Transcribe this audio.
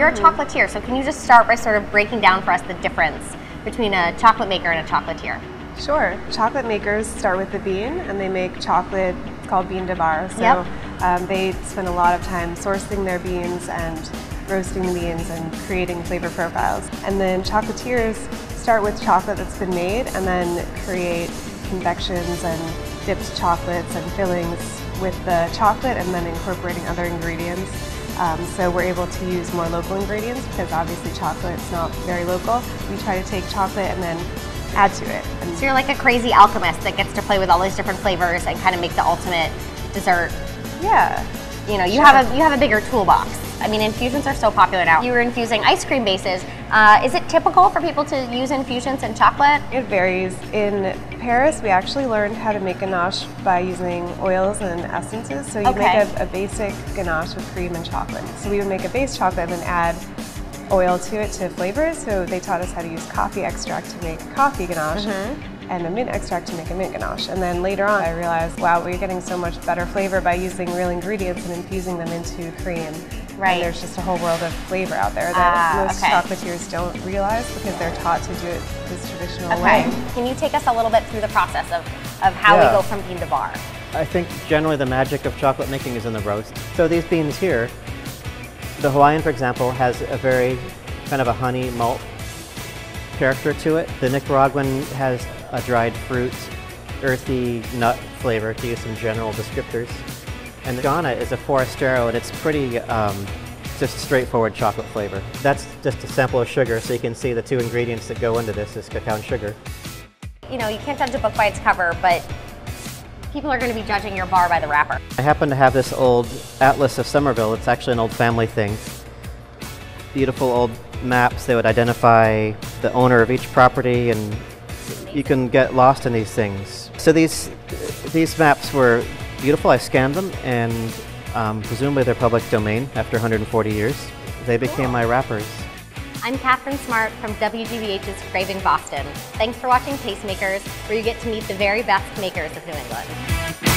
You're a chocolatier, so can you just start by sort of breaking down for us the difference between a chocolate maker and a chocolatier? Sure. Chocolate makers start with the bean and they make chocolate called bean de bar. So they spend a lot of time sourcing their beans and roasting the beans and creating flavor profiles. And then chocolatiers start with chocolate that's been made and then create confections and dipped chocolates and fillings with the chocolate and then incorporating other ingredients. So we're able to use more local ingredients because obviously chocolate's not very local. We try to take chocolate and then add to it. And so you're like a crazy alchemist that gets to play with all these different flavors and kind of make the ultimate dessert. Yeah. You know, you have a bigger toolbox. I mean, infusions are so popular now. You were infusing ice cream bases. Is it typical for people to use infusions in chocolate? It varies. In Paris, we actually learned how to make ganache by using oils and essences. So you make a basic ganache with cream and chocolate. So we would make a base chocolate and then add oil to it to flavor. So they taught us how to use coffee extract to make coffee ganache. And a mint extract to make a mint ganache. And then later on I realized, wow, we're getting so much better flavor by using real ingredients and infusing them into cream. Right. And there's just a whole world of flavor out there that most chocolatiers don't realize because they're taught to do it this traditional way. Can you take us a little bit through the process of how we go from bean to bar? I think generally the magic of chocolate making is in the roast. So these beans here, the Hawaiian, for example, has a very kind of a honey malt character to it. The Nicaraguan has a dried fruit, earthy nut flavor, to use some general descriptors. And the Ghana is a forastero, and it's pretty just straightforward chocolate flavor. That's just a sample of sugar, so you can see the two ingredients that go into this is cacao and sugar. You know, you can't judge a book by its cover, but people are going to be judging your bar by the wrapper. I happen to have this old atlas of Somerville. It's actually an old family thing. Beautiful old maps. They would identify the owner of each property, and you can get lost in these things. So these maps were beautiful. I scanned them, and presumably they're public domain after 140 years. They became my wrappers. I'm Catherine Smart from WGBH's Craving Boston. Thanks for watching Tastemakers, where you get to meet the very best makers of New England.